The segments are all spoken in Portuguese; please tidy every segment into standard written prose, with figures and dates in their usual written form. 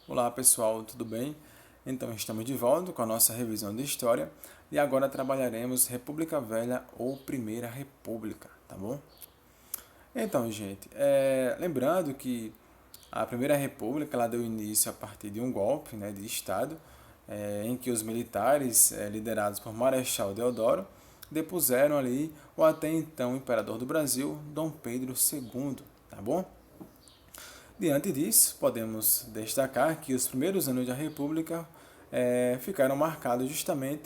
Olá pessoal, tudo bem? Então estamos de volta com a nossa revisão de história e agora trabalharemos República Velha ou Primeira República, tá bom? Então, gente, lembrando que a Primeira República ela deu início a partir de um golpe, né, de Estado, em que os militares, liderados por Marechal Deodoro, depuseram ali o até então imperador do Brasil, Dom Pedro II, tá bom? Diante disso, podemos destacar que os primeiros anos da República ficaram marcados justamente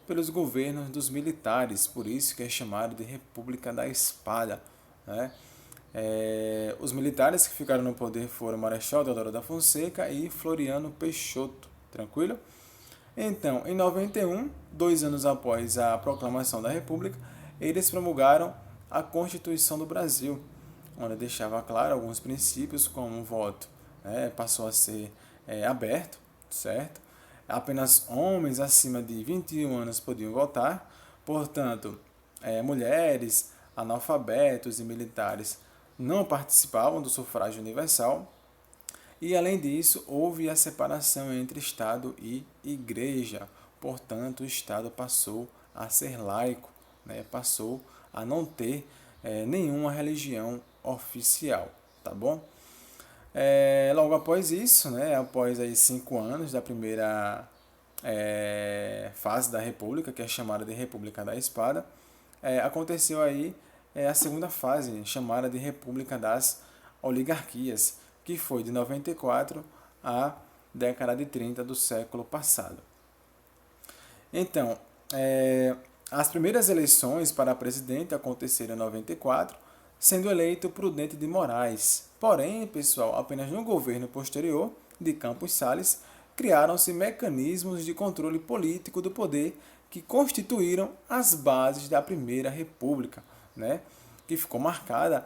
pelos governos dos militares, por isso que é chamado de República da Espada. Né? Os militares que ficaram no poder foram Marechal Deodoro da Fonseca e Floriano Peixoto, tranquilo? Então, em 91, 2 anos após a proclamação da República, eles promulgaram a Constituição do Brasil, onde deixava claro alguns princípios, como o voto passou a ser aberto, certo? Apenas homens acima de 21 anos podiam votar, portanto, mulheres, analfabetos e militares não participavam do sufrágio universal, e, além disso, houve a separação entre Estado e Igreja. Portanto, o Estado passou a ser laico, né? Passou a não ter nenhuma religião oficial, tá bom? Logo após isso, né, após aí 5 anos da primeira fase da República, que é chamada de República da Espada, aconteceu aí a segunda fase, chamada de República das Oligarquias, que foi de 94 à década de 30 do século passado. Então, as primeiras eleições para presidente aconteceram em 94, sendo eleito Prudente de Moraes. Porém, pessoal, apenas no governo posterior de Campos Salles, criaram-se mecanismos de controle político do poder que constituíram as bases da Primeira República, né? Que ficou marcada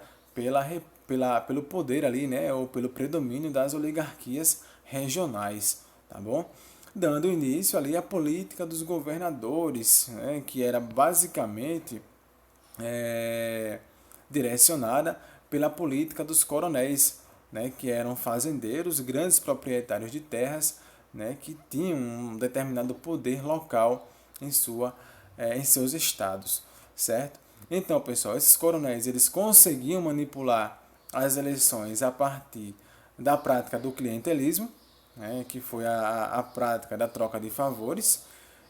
pelo poder ali, né? Ou pelo predomínio das oligarquias regionais, tá bom? Dando início ali à política dos governadores, né? Que era basicamente direcionada pela política dos coronéis, né, que eram fazendeiros, grandes proprietários de terras, né, que tinham um determinado poder local em seus estados, certo? Então, pessoal, esses coronéis eles conseguiam manipular as eleições a partir da prática do clientelismo, né, que foi a prática da troca de favores,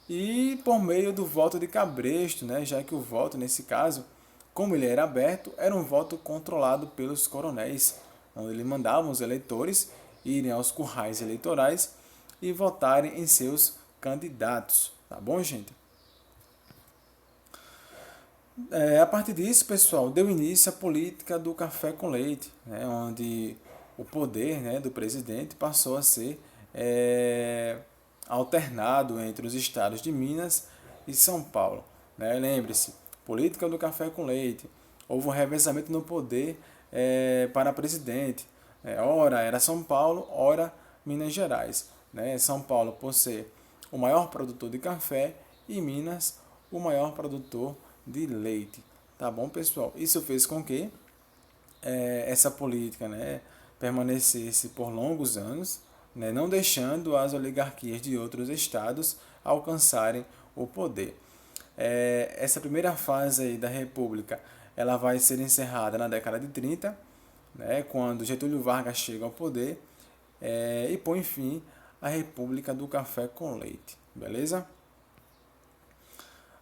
e por meio do voto de cabresto, né, já que o voto, nesse caso, como ele era aberto, era um voto controlado pelos coronéis, onde ele mandava os eleitores irem aos currais eleitorais e votarem em seus candidatos. Tá bom, gente? A partir disso, pessoal, deu início à política do café com leite, né, onde o poder, né, do presidente passou a ser alternado entre os estados de Minas e São Paulo. Né? Lembre-se, política do café com leite. Houve um revezamento no poder para presidente. Ora era São Paulo, ora Minas Gerais. Né? São Paulo por ser o maior produtor de café e Minas o maior produtor de leite. Tá bom, pessoal? Isso fez com que essa política, né, permanecesse por longos anos, né, não deixando as oligarquias de outros estados alcançarem o poder. Essa primeira fase aí da República ela vai ser encerrada na década de 30, né, quando Getúlio Vargas chega ao poder e põe fim à República do Café com Leite. Beleza?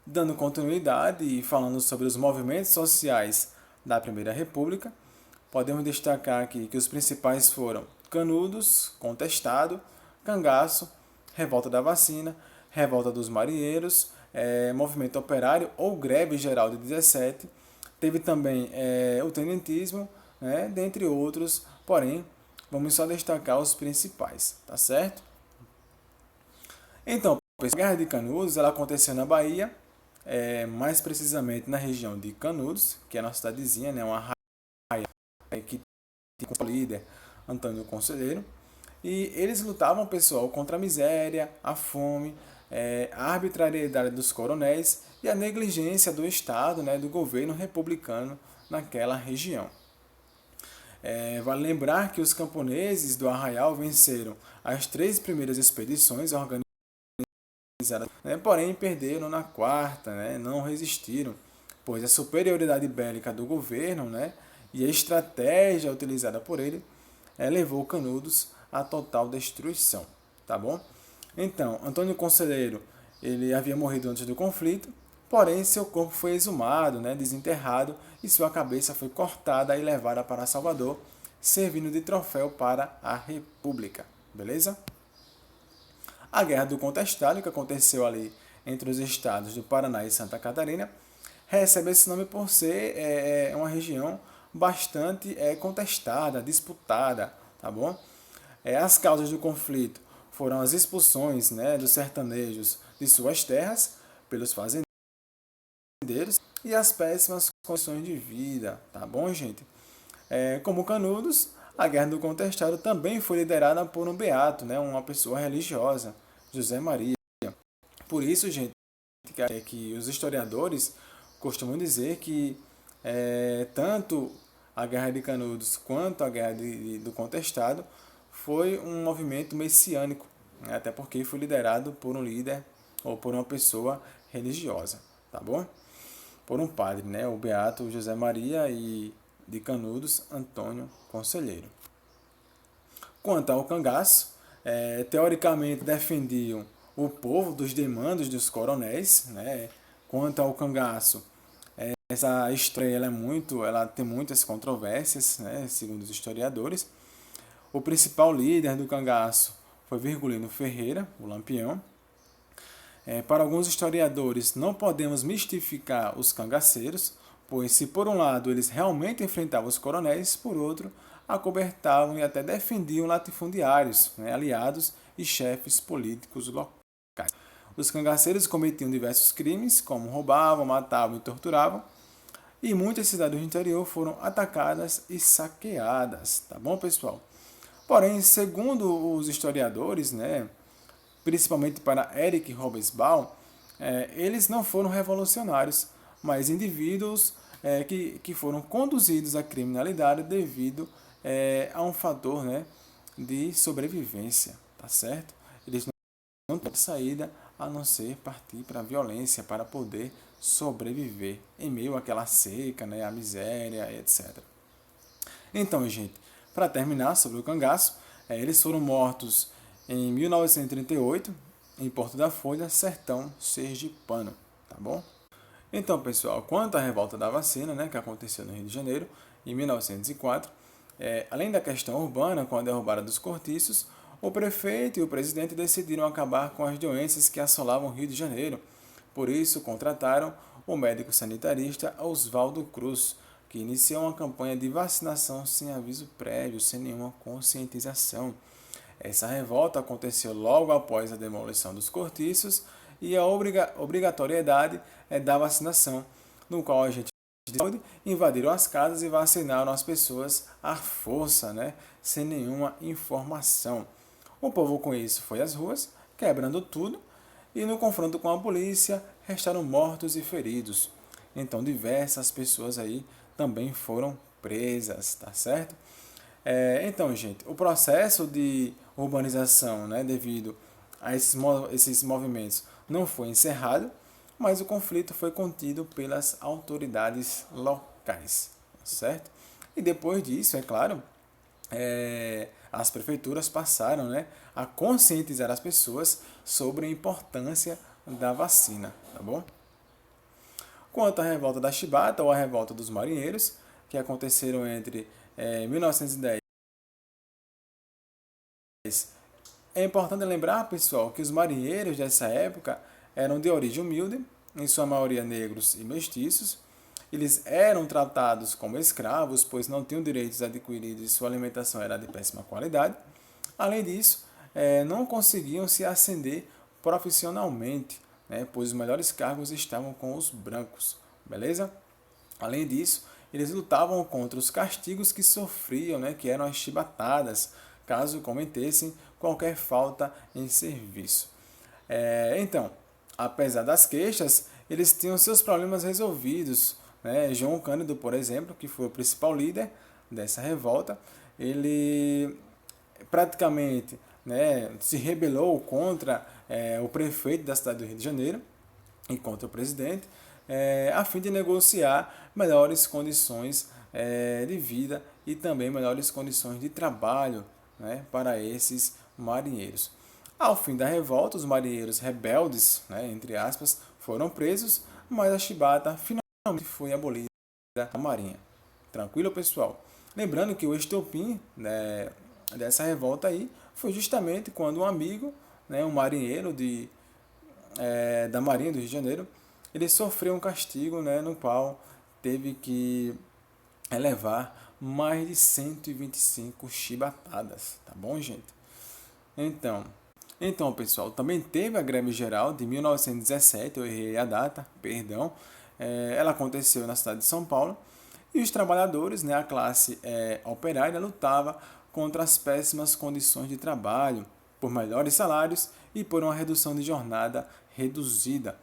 Dando continuidade e falando sobre os movimentos sociais da Primeira República, podemos destacar aqui que os principais foram Canudos, Contestado, Cangaço, Revolta da Vacina, Revolta dos Marinheiros, Movimento Operário ou Greve Geral de 17. Teve também o Tenentismo, né, dentre outros, porém, vamos só destacar os principais, tá certo? Então, a Guerra de Canudos ela aconteceu na Bahia, mais precisamente na região de Canudos, que é uma cidadezinha, né, uma raia que tinha como líder Antônio Conselheiro, e eles lutavam, pessoal, contra a miséria, a fome, a arbitrariedade dos coronéis e a negligência do Estado, né, do governo republicano naquela região. Vale lembrar que os camponeses do Arraial venceram as 3 primeiras expedições organizadas, né, porém perderam na quarta, né, não resistiram, pois a superioridade bélica do governo, né, e a estratégia utilizada por ele levou Canudos à total destruição, tá bom? Então, Antônio Conselheiro, ele havia morrido antes do conflito, porém seu corpo foi exumado, né, desenterrado, e sua cabeça foi cortada e levada para Salvador, servindo de troféu para a República, beleza? A Guerra do Contestado, que aconteceu ali entre os estados do Paraná e Santa Catarina, recebe esse nome por ser uma região bastante contestada, disputada, tá bom? As causas do conflito foram as expulsões, né, dos sertanejos de suas terras pelos fazendeiros e as péssimas condições de vida, tá bom, gente? Como Canudos, a Guerra do Contestado também foi liderada por um beato, né, uma pessoa religiosa, José Maria. Por isso, gente, que os historiadores costumam dizer que tanto a Guerra de Canudos quanto a Guerra do Contestado foi um movimento messiânico, né? Até porque foi liderado por um líder ou por uma pessoa religiosa, tá bom? Por um padre, né? O beato José Maria e de Canudos, Antônio Conselheiro. Quanto ao cangaço, teoricamente defendiam o povo dos demandos dos coronéis, né? Quanto ao cangaço, essa história ela tem muitas controvérsias, né? Segundo os historiadores. O principal líder do cangaço foi Virgulino Ferreira, o Lampião. Para alguns historiadores, não podemos mistificar os cangaceiros, pois se por um lado eles realmente enfrentavam os coronéis, por outro, acobertavam e até defendiam latifundiários, né, aliados e chefes políticos locais. Os cangaceiros cometiam diversos crimes, como roubavam, matavam e torturavam, e muitas cidades do interior foram atacadas e saqueadas, tá bom, pessoal? Porém, segundo os historiadores, né, principalmente para Eric Hobsbawm, eles não foram revolucionários, mas indivíduos que foram conduzidos à criminalidade devido a um fator, né, de sobrevivência, tá certo? Eles não têm saída a não ser partir para a violência para poder sobreviver em meio àquela seca, né, à miséria, etc. Então, gente, para terminar sobre o cangaço, eles foram mortos em 1938, em Porto da Folha, sertão sergipano, tá bom? Então, pessoal, quanto à revolta da vacina, né, que aconteceu no Rio de Janeiro, em 1904, além da questão urbana com a derrubada dos cortiços, o prefeito e o presidente decidiram acabar com as doenças que assolavam o Rio de Janeiro. Por isso, contrataram o médico sanitarista Oswaldo Cruz, que iniciou uma campanha de vacinação sem aviso prévio, sem nenhuma conscientização. Essa revolta aconteceu logo após a demolição dos cortiços e a obrigatoriedade da vacinação, no qual a gente de saúde invadiram as casas e vacinaram as pessoas à força, né, sem nenhuma informação. O povo com isso foi às ruas, quebrando tudo, e no confronto com a polícia restaram mortos e feridos. Então diversas pessoas aí também foram presas, tá certo? Então, gente, o processo de urbanização, né, devido a esses movimentos, não foi encerrado, mas o conflito foi contido pelas autoridades locais, certo? E depois disso, é claro, as prefeituras passaram, né, a conscientizar as pessoas sobre a importância da vacina, tá bom? Quanto à revolta da Chibata ou a revolta dos marinheiros, que aconteceram entre 1910. É importante lembrar, pessoal, que os marinheiros dessa época eram de origem humilde, em sua maioria negros e mestiços. Eles eram tratados como escravos, pois não tinham direitos adquiridos e sua alimentação era de péssima qualidade. Além disso, não conseguiam se ascender profissionalmente, né, pois os melhores cargos estavam com os brancos, beleza? Além disso, eles lutavam contra os castigos que sofriam, né, que eram as chibatadas, caso cometessem qualquer falta em serviço. Então, apesar das queixas, eles tinham seus problemas resolvidos, né? João Cândido, por exemplo, que foi o principal líder, dessa revolta, ele praticamente, né, se rebelou contra o prefeito da cidade do Rio de Janeiro e contra o presidente, a fim de negociar melhores condições de vida e também melhores condições de trabalho, né, para esses marinheiros. Ao fim da revolta, os marinheiros rebeldes, né, entre aspas, foram presos, mas a chibata finalmente foi abolida da Marinha. Tranquilo, pessoal? Lembrando que o estopim, né, dessa revolta aí foi justamente quando um amigo, né, um marinheiro da Marinha do Rio de Janeiro, ele sofreu um castigo, né, no qual teve que levar mais de 125 chibatadas, tá bom, gente? Então, pessoal, também teve a greve geral de 1917, eu errei a data, perdão. Ela aconteceu na cidade de São Paulo e os trabalhadores, né, a classe operária, lutava contra as péssimas condições de trabalho, por melhores salários e por uma redução de jornada reduzida.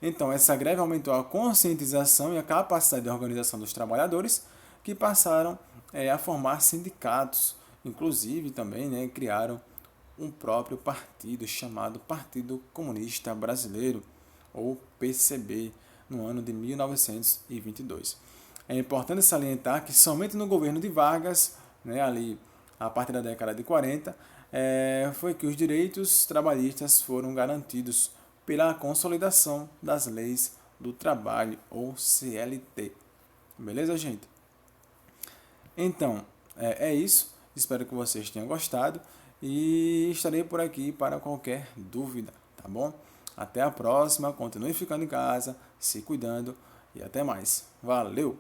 Então, essa greve aumentou a conscientização e a capacidade de organização dos trabalhadores, que passaram a formar sindicatos, inclusive também, né, criaram um próprio partido chamado Partido Comunista Brasileiro, ou PCB, no ano de 1922. É importante salientar que somente no governo de Vargas, né, ali a partir da década de 40, foi que os direitos trabalhistas foram garantidos pela consolidação das leis do trabalho, ou CLT. Beleza, gente? Então, é isso. Espero que vocês tenham gostado e estarei por aqui para qualquer dúvida, tá bom? Até a próxima, continue ficando em casa, se cuidando e até mais. Valeu!